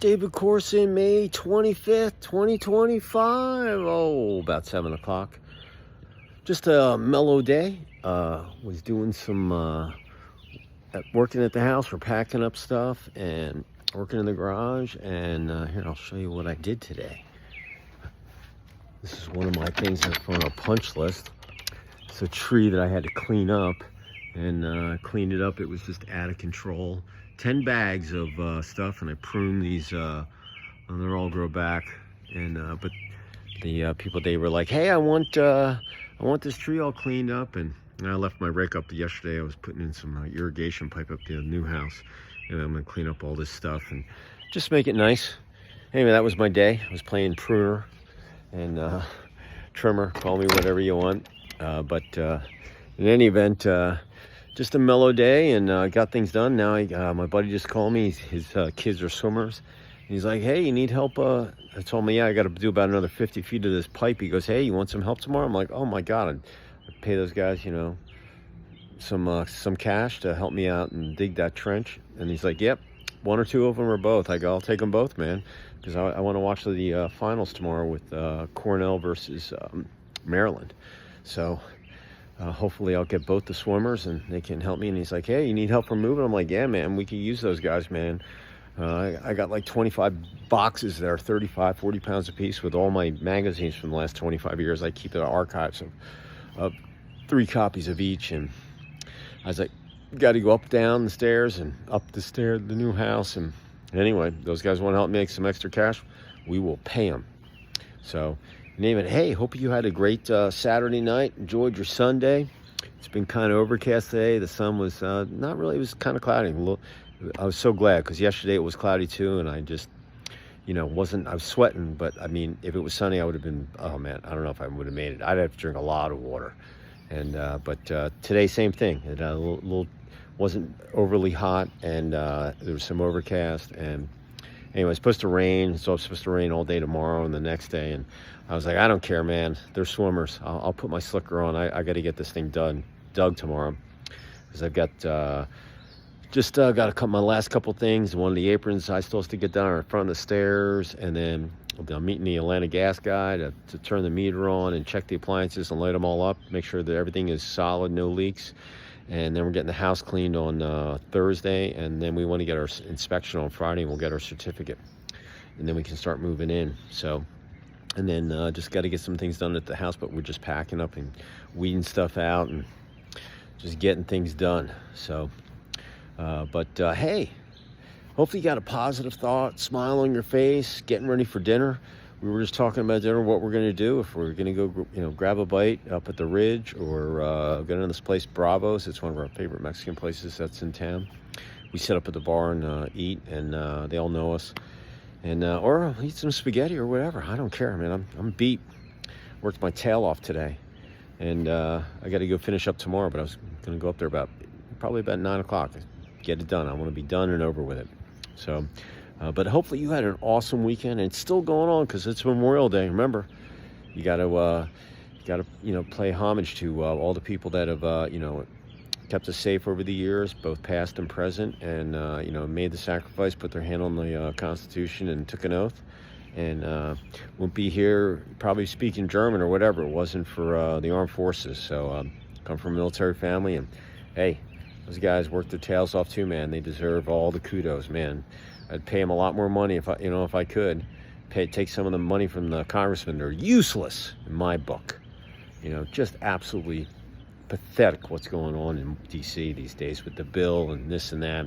David Corson, May 25th, 2025. Oh, about 7 o'clock. Just a mellow day. Was doing some working at the house. We're packing up stuff and working in the garage. And here, I'll show you what I did today. This is one of my things that's on a punch list. It's a tree that I had to clean up. And I cleaned it up. It was just out of control. 10 bags of stuff, and I pruned these, and they'll all grow back. And but the people, they were like, "Hey, I want this tree all cleaned up." And I left my rake up yesterday. I was putting in some irrigation pipe up to the new house, and I'm gonna clean up all this stuff and just make it nice. Anyway, that was my day. I was playing pruner and trimmer. Call me whatever you want. But in any event. Just a mellow day, and got things done. Now my buddy just called me. His kids are swimmers. And he's like, "Hey, you need help?" I told him, "Yeah, I got to do about another 50 feet of this pipe." He goes, "Hey, you want some help tomorrow?" I'm like, "Oh my God, I'd pay those guys, some cash to help me out and dig that trench." And he's like, "Yep, one or two of them or both." I go, "I'll take them both, man, because I want to watch the finals tomorrow with Cornell versus Maryland." So hopefully I'll get both the swimmers and they can help me. And he's like, "Hey, you need help from moving?" I'm like, "Yeah, man, we can use those guys, man." I got like 25 boxes that are 35, 40 pounds a piece with all my magazines from the last 25 years. I keep the archives of 3 copies of each. And I was like, got to go up, down the stairs and up the stair to the new house. And anyway, those guys want to help make some extra cash. We will pay them. So name it. Hey, hope you had a great Saturday night. Enjoyed your Sunday. It's been kind of overcast today. The sun was not really. It was kind of cloudy. I was so glad because yesterday it was cloudy too, and I just, wasn't. I was sweating, but I mean, if it was sunny, I would have been. Oh man, I don't know if I would have made it. I'd have to drink a lot of water. And but today, same thing. It wasn't overly hot, and there was some overcast. And anyway, it's supposed to rain, so it's supposed to rain all day tomorrow and the next day. And I was like, I don't care, man. They're swimmers. I'll put my slicker on. I got to get this thing dug tomorrow, because I've got got to cut my last couple things. One of the aprons I still have to get down in front of the stairs, and then I'm meeting the Atlanta gas guy to turn the meter on and check the appliances and light them all up, make sure that everything is solid, no leaks. And then we're getting the house cleaned on Thursday, and then we want to get our inspection on Friday, and we'll get our certificate, and then we can start moving in. So, and then just got to get some things done at the house, but we're just packing up and weeding stuff out and just getting things done. So, hey, hopefully you got a positive thought, smile on your face, getting ready for dinner. We were just talking about dinner, what we're going to do, if we're going to go, grab a bite up at the Ridge, or go to this place, Bravos. It's one of our favorite Mexican places that's in town. We sit up at the bar and eat, and they all know us. And or eat some spaghetti or whatever. I don't care, man. I'm beat. Worked my tail off today, and I got to go finish up tomorrow. But I was going to go up there probably about 9 o'clock. Get it done. I want to be done and over with it. So. But hopefully you had an awesome weekend, and it's still going on because it's Memorial Day. Remember, you got to pay homage to all the people that have kept us safe over the years, both past and present, and made the sacrifice, put their hand on the Constitution, and took an oath, and won't be here probably speaking German or whatever. It wasn't for the armed forces. So come from a military family, and hey, those guys worked their tails off too, man. They deserve all the kudos, man. I'd pay them a lot more money if I could. Take some of the money from the congressmen. They're useless in my book. Just absolutely pathetic what's going on in D.C. these days with the bill and this and that.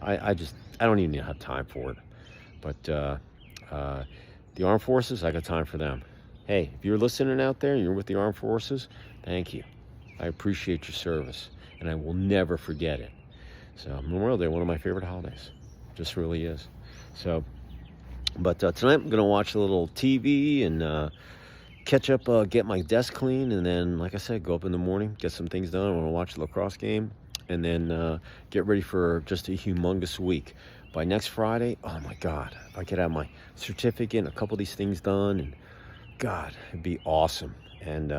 I don't even have time for it. But the armed forces, I got time for them. Hey, if you're listening out there, you're with the armed forces, thank you. I appreciate your service, and I will never forget it. So Memorial Day, one of my favorite holidays. Just really is. So, but tonight I'm gonna watch a little TV and catch up, get my desk clean, and then, like I said, go up in the morning, get some things done. I want to watch the lacrosse game, and then get ready for just a humongous week. By next Friday, oh my God, if I could have my certificate and a couple of these things done, and God, it'd be awesome. And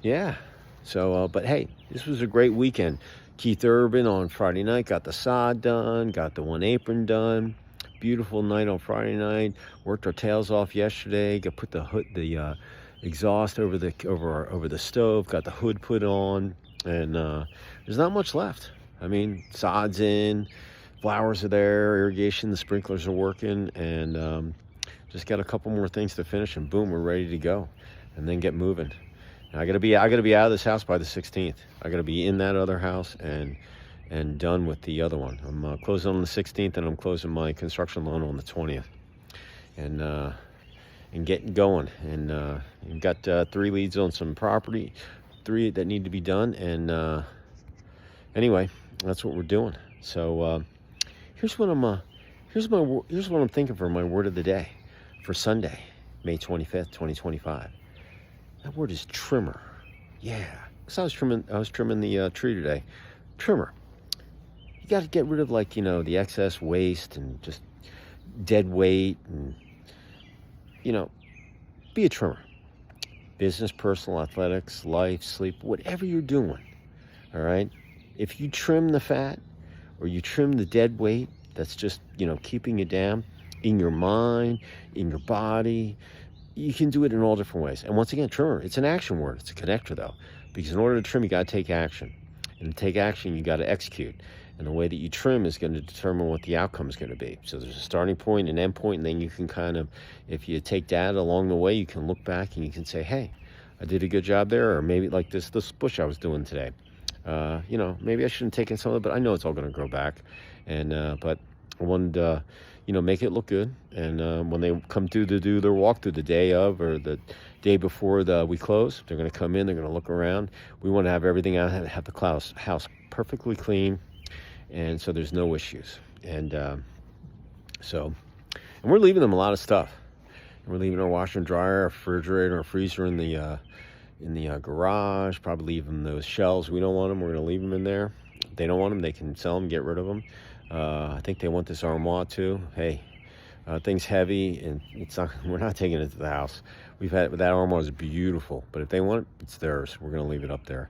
yeah. So, but hey, this was a great weekend. Keith Urban on Friday night got the sod done, got the one apron done. beautiful night on Friday night. Worked our tails off yesterday. Got put the exhaust over the stove. Got the hood put on, and there's not much left. I mean, sod's in, flowers are there, irrigation, the sprinklers are working, and just got a couple more things to finish, and boom, we're ready to go, and then get moving. I gotta be out of this house by the 16th. I gotta be in that other house and done with the other one. I'm closing on the 16th, and I'm closing my construction loan on the 20th, and getting going. And we've got 3 leads on some property, 3 that need to be done. And anyway, that's what we're doing. So here's what I'm thinking for my word of the day for Sunday, May 25th, 2025. That word is trimmer. Yeah. So I was trimming the tree today. Trimmer. You got to get rid of, like, the excess waste and just dead weight, and be a trimmer. Business, personal, athletics, life, sleep, whatever you're doing. All right. If you trim the fat, or you trim the dead weight that's just keeping you down in your mind, in your body, you can do it in all different ways. And once again, trimmer, it's an action word. It's a connector, though, because in order to trim, you got to take action. And to take action, you got to execute. And the way that you trim is going to determine what the outcome is going to be. So there's a starting point, an end point, and then you can kind of, if you take data along the way, you can look back and you can say, hey, I did a good job there. Or maybe like this bush I was doing today. Maybe I shouldn't have taken some of it, but I know it's all going to grow back. And but I wanted to, make it look good. And when they come through to do their walkthrough the day of, or the day before we close, they're going to come in, they're going to look around. We want to have everything out, have the house perfectly clean, and so there's no issues. And and we're leaving them a lot of stuff. And we're leaving our washer and dryer, our refrigerator, our freezer in the garage. Probably leaving those shelves. We don't want them. We're going to leave them in there. If they don't want them, they can sell them, get rid of them. I think they want this armoire too. Hey, thing's heavy, and we're not taking it to the house. That armoire is beautiful, but if they want it, it's theirs. We're going to leave it up there.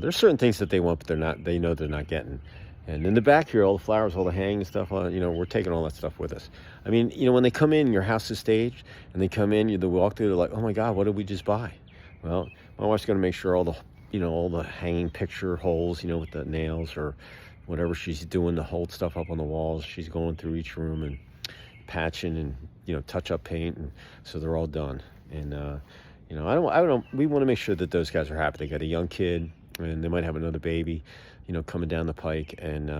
There's certain things that they want, but they know they're not getting. And in the back here, all the flowers, all the hanging stuff, we're taking all that stuff with us. I mean, when they come in, your house is staged, and they come in, they walk through, they're like, oh my God, what did we just buy? Well, my wife's going to make sure all the hanging picture holes, with the nails or whatever she's doing to hold stuff up on the walls, she's going through each room and patching and, touch up paint. And so they're all done. And, we want to make sure that those guys are happy. They got a young kid, and they might have another baby, coming down the pike. And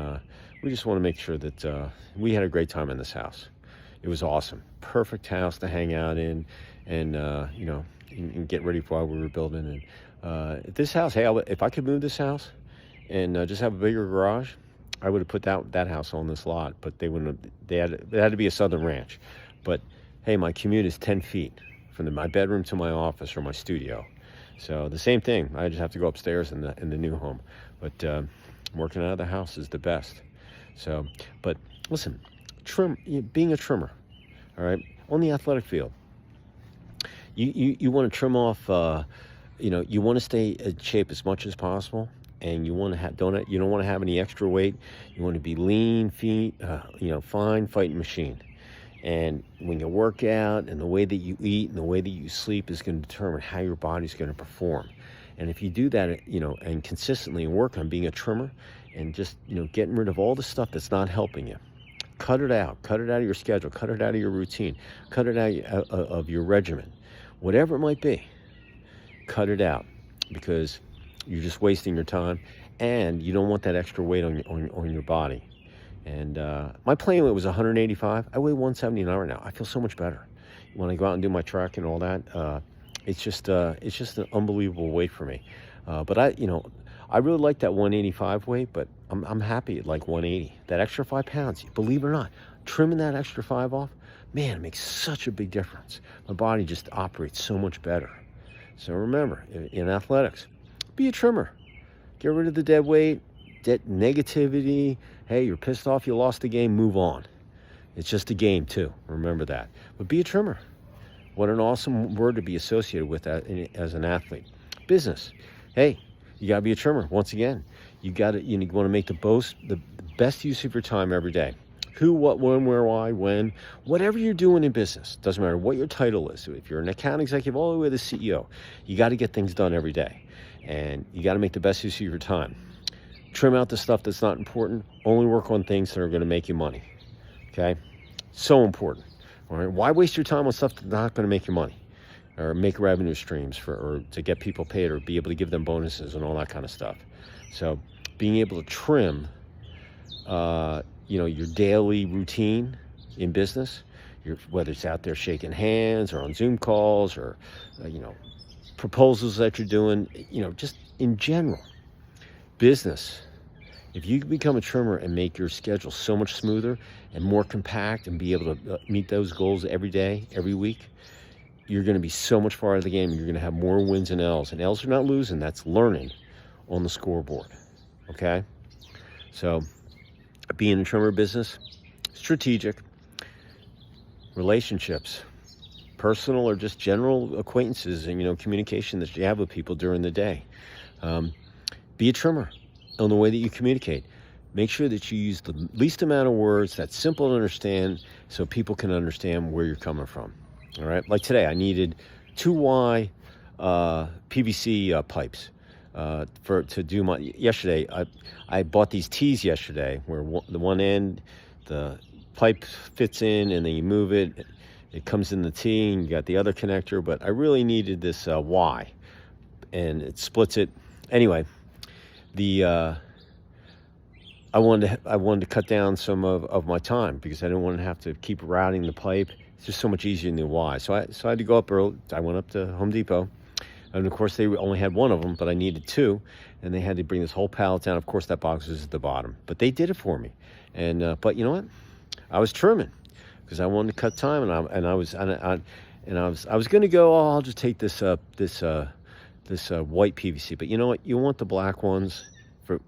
we just want to make sure that we had a great time in this house. It was awesome. Perfect house to hang out in, and, and get ready for while we were building. And this house, hey, if I could move this house and just have a bigger garage, I would have put that house on this lot. But they wouldn't have. It had to be a southern ranch. But hey, my commute is 10 feet from my bedroom to my office or my studio. So the same thing. I just have to go upstairs in the new home. But working out of the house is the best. So, but listen, being a trimmer, all right, on the athletic field, you want to trim off. You want to stay in shape as much as possible, and you want to you don't want to have any extra weight. You want to be lean, fine fighting machine. And when you work out, and the way that you eat and the way that you sleep is going to determine how your body's going to perform. And if you do that, and consistently work on being a trimmer, and just, getting rid of all the stuff that's not helping you, cut it out of your schedule, cut it out of your routine, cut it out of your regimen, whatever it might be, cut it out, because you're just wasting your time, and you don't want that extra weight on your body. And my playing weight was 185. I weigh 179 right now. I feel so much better when I go out and do my track and all that. It's just an unbelievable weight for me. But I really like that 185 weight, but I'm happy at like 180. That extra 5 pounds, believe it or not, trimming that extra 5 off, man, it makes such a big difference. My body just operates so much better. So remember, in athletics, be a trimmer. Get rid of the dead weight, negativity. Hey, you're pissed off, you lost the game, move on. It's just a game too, remember that. But be a trimmer. What an awesome word to be associated with as an athlete. Business. Hey, you got to be a trimmer. Once again, you want to make the best use of your time every day. Who, what, when, where, why, when, whatever you're doing in business, doesn't matter what your title is. If you're an account executive all the way to the CEO, you got to get things done every day. And you got to make the best use of your time. Trim out the stuff that's not important. Only work on things that are going to make you money. Okay? So important. All right? Why waste your time on stuff that's not going to make you money? Or make revenue streams or to get people paid or be able to give them bonuses and all that kind of stuff. So being able to trim your daily routine in business, whether it's out there shaking hands or on Zoom calls or, proposals that you're doing, just in general, business. If you become a trimmer and make your schedule so much smoother and more compact and be able to meet those goals every day, every week, you're going to be so much farther of the game. You're going to have more wins and L's. And L's are not losing. That's learning on the scoreboard. Okay? So being a trimmer business, strategic, relationships, personal or just general acquaintances and, communication that you have with people during the day. Be a trimmer on the way that you communicate. Make sure that you use the least amount of words that's simple to understand so people can understand where you're coming from. All right? Like today, I needed 2Y PVC pipes. To do my yesterday, I bought these tees yesterday where the one end the pipe fits in and then you move it, it comes in the T and you got the other connector, but I really needed this Y and it splits it anyway. I wanted to cut down some of my time because I didn't want to have to keep routing the pipe. It's just so much easier than the Y. So I had to go up early. I went up to Home Depot. And of course, they only had one of them, but I needed two. And they had to bring this whole pallet down. Of course, that box was at the bottom. But they did it for me. And but you know what? I was trimming because I wanted to cut time. And I was going to go. Oh, I'll just take this white PVC. But you know what? You want the black ones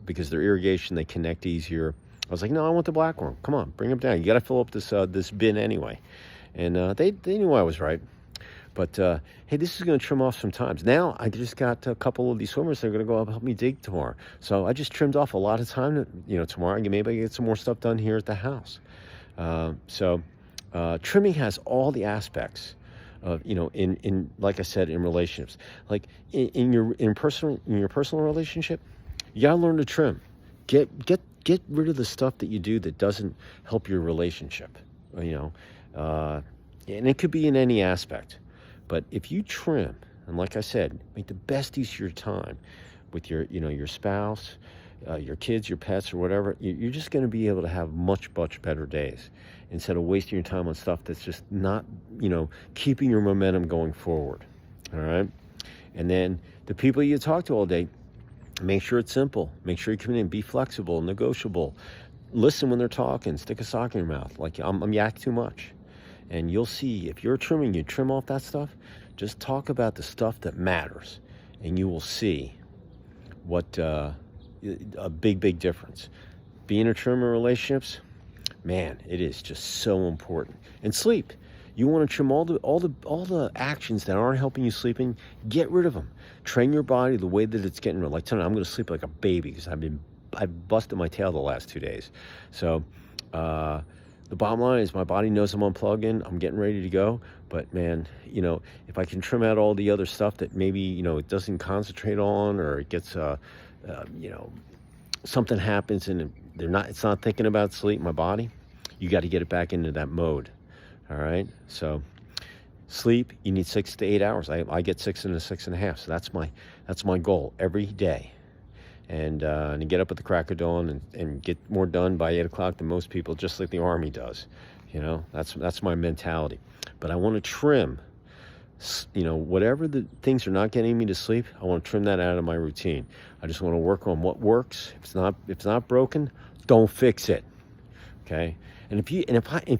because they're irrigation. They connect easier. I was like, no, I want the black one. Come on, bring them down. You got to fill up this bin anyway. And they knew I was right. But, hey, this is going to trim off some times. Now, I just got a couple of these swimmers that are going to go up and help me dig tomorrow. So I just trimmed off a lot of time, tomorrow. Maybe I get some more stuff done here at the house. Trimming has all the aspects of, in like I said, in relationships. Like in your personal relationship, you got to learn to trim. Get rid of the stuff that you do that doesn't help your relationship, and it could be in any aspect. But if you trim, and like I said, make the best use of your time with your spouse, your kids, your pets, or whatever, you're just going to be able to have much, much better days instead of wasting your time on stuff that's just not, keeping your momentum going forward. All right? And then the people you talk to all day, make sure it's simple. Make sure you come in, be flexible, negotiable. Listen when they're talking. Stick a sock in your mouth. Like I'm yak too much. And you'll see, if you're trimming, you trim off that stuff, just talk about the stuff that matters. And you will see what a big difference. Being a trimmer in relationships, man, it is just so important. And sleep. You want to trim all the actions that aren't helping you sleeping, get rid of them. Train your body the way that it's getting rid. Like tonight, I'm going to sleep like a baby because I've busted my tail the last 2 days. So, the bottom line is my body knows I'm unplugging. I'm getting ready to go. But man, if I can trim out all the other stuff that maybe, it doesn't concentrate on, or it gets, something happens and it's not thinking about sleep, my body, you got to get it back into that mode. All right. So sleep, you need 6 to 8 hours. I get 6 into 6.5. So that's my goal every day. And get up at the crack of dawn and get more done by 8 o'clock than most people, just like the Army does. That's my mentality. But I want to trim, whatever the things are not getting me to sleep, I want to trim that out of my routine. I just want to work on what works. If it's not broken, don't fix it. Okay. And if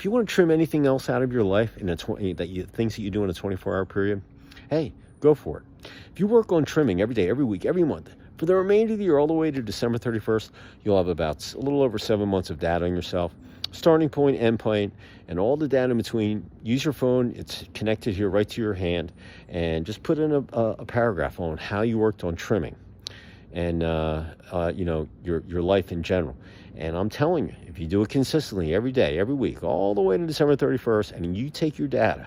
you want to trim anything else out of your life in things that you do in a 24-hour period, hey, go for it. If you work on trimming every day, every week, every month, for the remainder of the year, all the way to December 31st, you'll have about a little over 7 months of data on yourself. Starting point, end point, and all the data in between. Use your phone. It's connected here right to your hand. And just put in a paragraph on how you worked on trimming and, your life in general. And I'm telling you, if you do it consistently every day, every week, all the way to December 31st, and you take your data,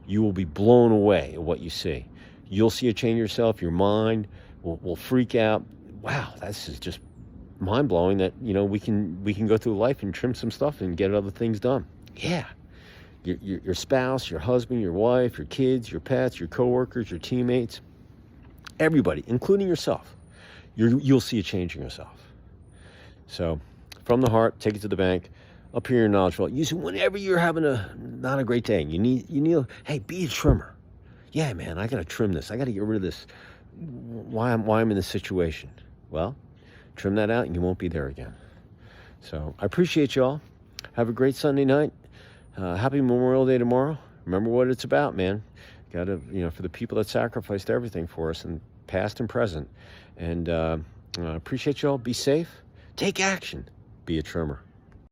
you will be blown away at what you see. You'll see a change yourself. Your mind will freak out. Wow, this is just mind-blowing that, we can go through life and trim some stuff and get other things done. Yeah. Your spouse, your husband, your wife, your kids, your pets, your coworkers, your teammates, everybody, including yourself, you'll see a change in yourself. So from the heart, take it to the bank. Up here in knowledge vault, use it whenever you're having not a great day. You need, hey, be a trimmer. Yeah, man, I got to trim this. I got to get rid of this. Why I'm in this situation. Well, trim that out and you won't be there again. So I appreciate y'all. Have a great Sunday night. Happy Memorial Day tomorrow. Remember what it's about, man. Got to, for the people that sacrificed everything for us, and past and present. And appreciate y'all. Be safe. Take action. Be a trimmer.